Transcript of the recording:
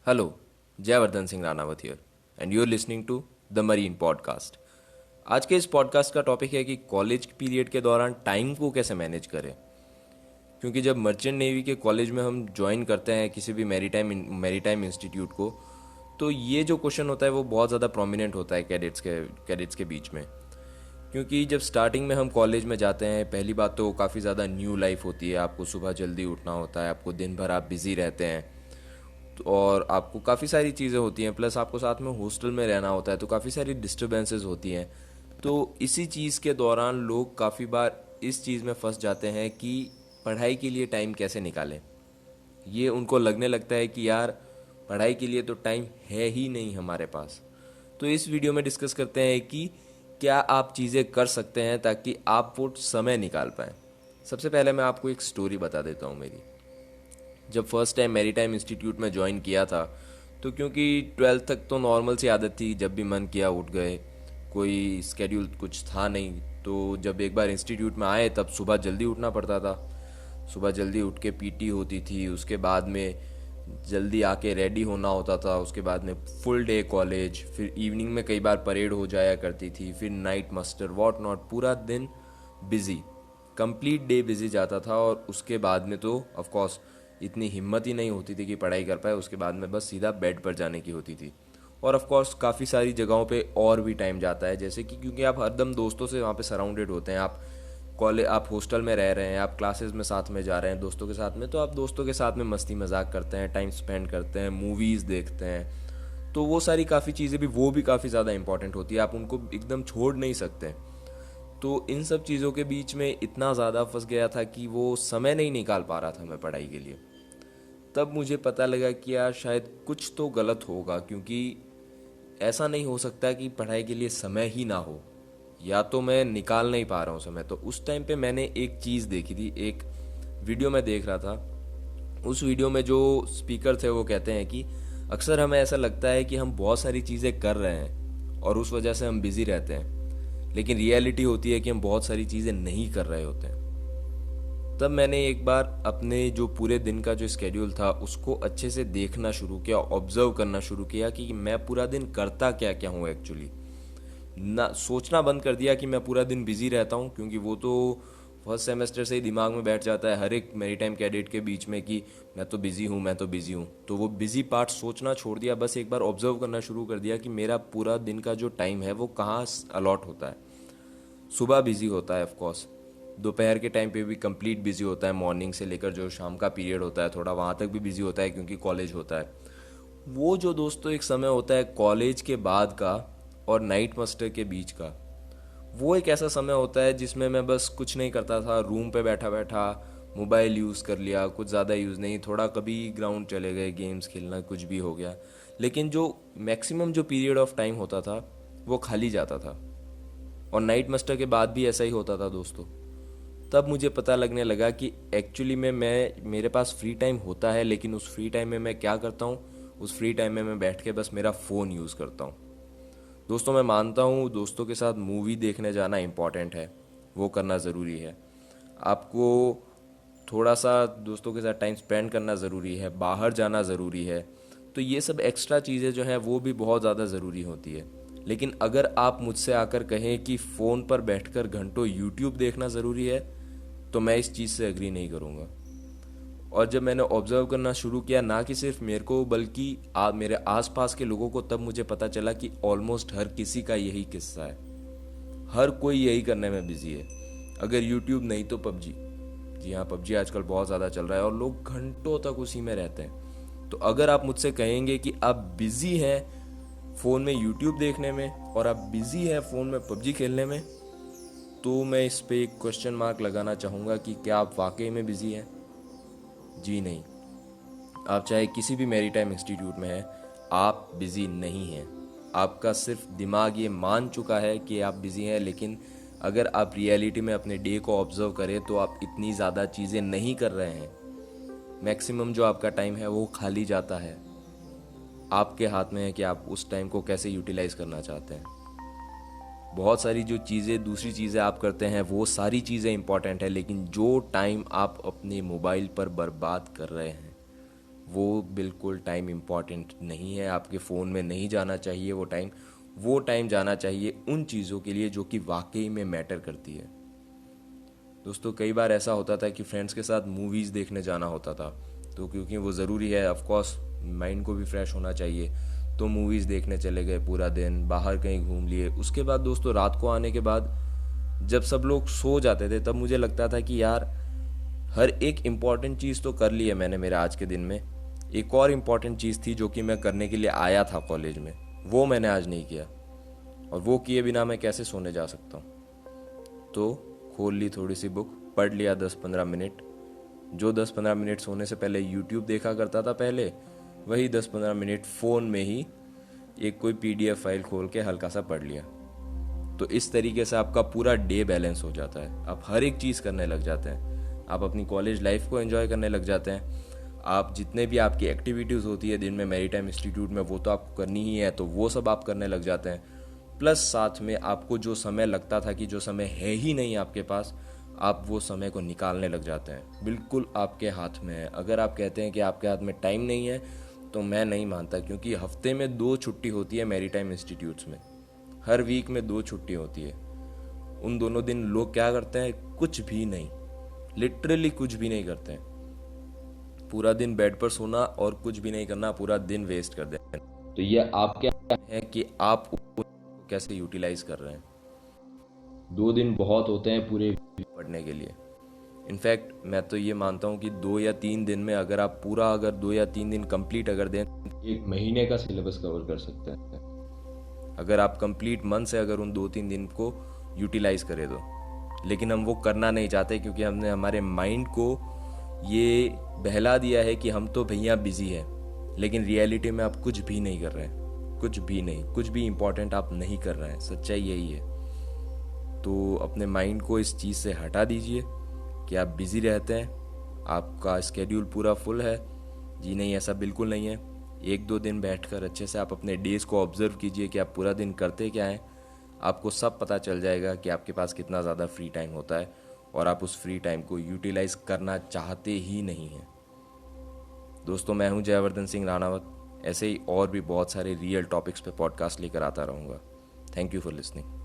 Hello, Jayvardhan Singh Ranawat here and you are listening to the marine podcast. आज के इस podcast का टॉपिक है कि कॉलेज पीरियड के दौरान टाइम को कैसे मैनेज करें। क्योंकि जब मर्चेंट नेवी के कॉलेज में हम ज्वाइन करते हैं किसी भी मैरीटाइम इंस्टीट्यूट को, तो ये जो क्वेश्चन होता है वो बहुत ज़्यादा प्रोमिनेंट होता है कैडेट्स के बीच में। क्योंकि जब स्टार्टिंग में हम कॉलेज में जाते हैं, पहली बात तो काफ़ी ज़्यादा न्यू लाइफ होती है। आपको सुबह जल्दी उठना होता है, आपको दिन भर आप बिज़ी रहते हैं और आपको काफ़ी सारी चीज़ें होती हैं, प्लस आपको साथ में हॉस्टल में रहना होता है, तो काफ़ी सारी डिस्टर्बेंसेस होती हैं। तो इसी चीज़ के दौरान लोग काफ़ी बार इस चीज़ में फंस जाते हैं कि पढ़ाई के लिए टाइम कैसे निकालें। ये उनको लगने लगता है कि यार पढ़ाई के लिए तो टाइम है ही नहीं हमारे पास। तो इस वीडियो में डिस्कस करते हैं कि क्या आप चीज़ें कर सकते हैं ताकि आप वो समय निकाल पाएँ। सबसे पहले मैं आपको एक स्टोरी बता देता हूँ मेरी। जब फर्स्ट टाइम मैरीटाइम इंस्टीट्यूट में ज्वाइन किया था, तो क्योंकि 12th तक तो नॉर्मल सी आदत थी, जब भी मन किया उठ गए, कोई स्केड्यूल कुछ था नहीं। तो जब एक बार इंस्टीट्यूट में आए तब सुबह जल्दी उठना पड़ता था। सुबह जल्दी उठ के पीटी होती थी, उसके बाद में जल्दी आके रेडी होना होता था, उसके बाद में फुल डे कॉलेज, फिर इवनिंग में कई बार परेड हो जाया करती थी, फिर नाइट मास्टर वॉट नॉट, पूरा दिन बिज़ी, कंप्लीट डे बिज़ी जाता था। और उसके बाद में तो ऑफ कोर्स इतनी हिम्मत ही नहीं होती थी कि पढ़ाई कर पाए। उसके बाद में बस सीधा बेड पर जाने की होती थी। और ऑफ कोर्स काफ़ी सारी जगहों पे और भी टाइम जाता है, जैसे कि क्योंकि आप हरदम दोस्तों से वहाँ पे सराउंडेड होते हैं। आप हॉस्टल में रह रहे हैं, आप क्लासेस में साथ में जा रहे हैं दोस्तों के साथ में, तो आप दोस्तों के साथ में मस्ती मजाक करते हैं, टाइम स्पेंड करते हैं, मूवीज़ देखते हैं। तो वो सारी काफ़ी चीज़ें भी काफ़ी ज़्यादा इंपॉर्टेंट होती है, आप उनको एकदम छोड़ नहीं सकते। तो इन सब चीज़ों के बीच में इतना ज़्यादा फंस गया था कि वो समय नहीं निकाल पा रहा था मैं पढ़ाई के लिए। तब मुझे पता लगा कि यार शायद कुछ तो गलत होगा, क्योंकि ऐसा नहीं हो सकता कि पढ़ाई के लिए समय ही ना हो, या तो मैं निकाल नहीं पा रहा हूँ समय। तो उस टाइम पे मैंने एक चीज़ देखी थी, एक वीडियो में देख रहा था। उस वीडियो में जो स्पीकर थे वो कहते हैं कि अक्सर हमें ऐसा लगता है कि हम बहुत सारी चीज़ें कर रहे हैं और उस वजह से हम बिज़ी रहते हैं, लेकिन रियलिटी होती है कि हम बहुत सारी चीज़ें नहीं कर रहे होते हैं। तब मैंने एक बार अपने जो पूरे दिन का जो स्केड्यूल था उसको अच्छे से देखना शुरू किया, ऑब्जर्व करना शुरू किया कि मैं पूरा दिन करता क्या क्या हूँ एक्चुअली। ना सोचना बंद कर दिया कि मैं पूरा दिन बिजी रहता हूँ, क्योंकि वो तो फर्स्ट सेमेस्टर से ही दिमाग में बैठ जाता है हर एक मैरीटाइम कैडेट के बीच में कि मैं तो बिजी हूँ, मैं तो बिजी हूँ। तो वो बिजी पार्ट सोचना छोड़ दिया, बस एक बार ऑब्जर्व करना शुरू कर दिया कि मेरा पूरा दिन का जो टाइम है वो कहाँ अलॉट होता है। सुबह बिजी होता है ऑफकोर्स, दोपहर के टाइम पे भी कंप्लीट बिजी होता है, मॉर्निंग से लेकर जो शाम का पीरियड होता है थोड़ा वहाँ तक भी बिजी होता है क्योंकि कॉलेज होता है। वो जो दोस्तों एक समय होता है कॉलेज के बाद का और नाइट मास्टर के बीच का, वो एक ऐसा समय होता है जिसमें मैं बस कुछ नहीं करता था, रूम पे बैठा बैठा मोबाइल यूज़ कर लिया, कुछ ज़्यादा यूज़ नहीं, थोड़ा कभी ग्राउंड चले गए, गेम्स खेलना, कुछ भी हो गया। लेकिन जो मैक्सिमम जो पीरियड ऑफ टाइम होता था वो खाली जाता था। और नाइट मास्टर के बाद भी ऐसा ही होता था दोस्तों। तब मुझे पता लगने लगा कि एक्चुअली में मेरे पास फ्री टाइम होता है, लेकिन उस फ्री टाइम में मैं क्या करता हूँ, उस फ्री टाइम में मैं बैठ के बस मेरा फ़ोन यूज़ करता हूँ। दोस्तों मैं मानता हूँ दोस्तों के साथ मूवी देखने जाना इम्पॉर्टेंट है, वो करना ज़रूरी है। आपको थोड़ा सा दोस्तों के साथ टाइम स्पेंड करना ज़रूरी है, बाहर जाना ज़रूरी है। तो ये सब एक्स्ट्रा चीज़ें जो हैं वो भी बहुत ज़्यादा ज़रूरी होती है। लेकिन अगर आप मुझसे आकर कहें कि फ़ोन पर बैठकर घंटों यूट्यूब देखना ज़रूरी है, तो मैं इस चीज़ से एग्री नहीं करूँगा। और जब मैंने ऑब्ज़र्व करना शुरू किया, ना कि सिर्फ मेरे को बल्कि मेरे आसपास के लोगों को, तब मुझे पता चला कि ऑलमोस्ट हर किसी का यही किस्सा है। हर कोई यही करने में बिजी है। अगर यूट्यूब नहीं तो पबजी। जी हाँ, पबजी आजकल बहुत ज़्यादा चल रहा है और लोग घंटों तक उसी में रहते हैं। तो अगर आप मुझसे कहेंगे कि आप बिज़ी हैं फ़ोन में यूट्यूब देखने में और आप बिज़ी हैं फ़ोन में पबजी खेलने में, तो मैं इस पे एक क्वेश्चन मार्क लगाना चाहूँगा कि क्या आप वाकई में बिज़ी हैं? जी नहीं। आप चाहे किसी भी मैरीटाइम इंस्टीट्यूट में हैं, आप बिज़ी नहीं हैं। आपका सिर्फ दिमाग ये मान चुका है कि आप बिज़ी हैं, लेकिन अगर आप रियलिटी में अपने डे को ऑब्जर्व करें तो आप इतनी ज़्यादा चीज़ें नहीं कर रहे हैं। मैक्सिमम जो आपका टाइम है वो खाली जाता है। आपके हाथ में है कि आप उस टाइम को कैसे यूटिलाइज़ करना चाहते हैं। बहुत सारी जो चीज़ें दूसरी चीज़ें आप करते हैं वो सारी चीज़ें इंपॉर्टेंट है, लेकिन जो टाइम आप अपने मोबाइल पर बर्बाद कर रहे हैं वो बिल्कुल टाइम इम्पॉर्टेंट नहीं है, आपके फ़ोन में नहीं जाना चाहिए वो टाइम जाना चाहिए उन चीज़ों के लिए जो कि वाकई में मैटर करती है। दोस्तों कई बार ऐसा होता था कि फ्रेंड्स के साथ मूवीज़ देखने जाना होता था, तो क्योंकि वो ज़रूरी है, ऑफ कोर्स माइंड को भी फ्रेश होना चाहिए, तो मूवीज़ देखने चले गए, पूरा दिन बाहर कहीं घूम लिए। उसके बाद दोस्तों रात को आने के बाद जब सब लोग सो जाते थे तब मुझे लगता था कि यार हर एक इम्पॉर्टेंट चीज़ तो कर ली है मैंने मेरे आज के दिन में, एक और इम्पॉर्टेंट चीज़ थी जो कि मैं करने के लिए आया था कॉलेज में, वो मैंने आज नहीं किया, और वो किए बिना मैं कैसे सोने जा सकता हूँ। तो खोल ली थोड़ी सी बुक, पढ़ लिया 10-15 मिनट, जो 10-15 मिनट सोने से पहले यूट्यूब देखा करता था पहले, वही 10-15 मिनट फ़ोन में ही एक कोई PDF फाइल खोल के हल्का सा पढ़ लिया। तो इस तरीके से आपका पूरा डे बैलेंस हो जाता है, आप हर एक चीज़ करने लग जाते हैं, आप अपनी कॉलेज लाइफ को एंजॉय करने लग जाते हैं, आप जितने भी आपकी एक्टिविटीज़ होती है दिन में मैरीटाइम इंस्टीट्यूट में वो तो आपको करनी ही है, तो वो सब आप करने लग जाते हैं। प्लस साथ में आपको जो समय लगता था कि जो समय है ही नहीं आपके पास, आप वो समय को निकालने लग जाते हैं, बिल्कुल आपके हाथ में है। अगर आप कहते हैं कि आपके हाथ में टाइम नहीं है तो मैं नहीं मानता, क्योंकि हफ्ते में 2 छुट्टी होती है मैरीटाइम इंस्टीट्यूट्स में, हर वीक में 2 छुट्टी होती है। उन दोनों दिन लोग क्या करते हैं? कुछ भी नहीं, लिटरली कुछ भी नहीं करते हैं, पूरा दिन बेड पर सोना और कुछ भी नहीं करना, पूरा दिन वेस्ट कर देना। तो ये आप क्या है कि आप उसको कैसे यूटिलाइज कर रहे हैं। 2 दिन बहुत होते हैं पूरे पढ़ने के लिए। इनफैक्ट मैं तो ये मानता हूँ कि 2 या 3 दिन में अगर आप पूरा अगर 2 या 3 दिन कंप्लीट अगर दें, 1 महीने का सिलेबस कवर कर सकते हैं, अगर आप कंप्लीट मन से अगर उन 2-3 दिन को यूटिलाइज करें तो। लेकिन हम वो करना नहीं चाहते, क्योंकि हमने हमारे माइंड को ये बहला दिया है कि हम तो भैया बिजी हैं, लेकिन रियलिटी में आप कुछ भी नहीं कर रहे हैं, कुछ भी नहीं, कुछ भी इम्पोर्टेंट आप नहीं कर रहे हैं, सच्चाई यही है। तो अपने माइंड को इस चीज़ से हटा दीजिए कि आप बिज़ी रहते हैं, आपका स्केड्यूल पूरा फुल है। जी नहीं, ऐसा बिल्कुल नहीं है। 1-2 दिन बैठकर अच्छे से आप अपने डेज़ को ऑब्जर्व कीजिए कि आप पूरा दिन करते क्या हैं, आपको सब पता चल जाएगा कि आपके पास कितना ज़्यादा फ्री टाइम होता है, और आप उस फ्री टाइम को यूटिलाइज करना चाहते ही नहीं हैं। दोस्तों मैं हूं जयवर्धन सिंह राणावत, ऐसे ही और भी बहुत सारे रियल टॉपिक्स पे पॉडकास्ट लेकर आता रहूँगा। Thank you for listening.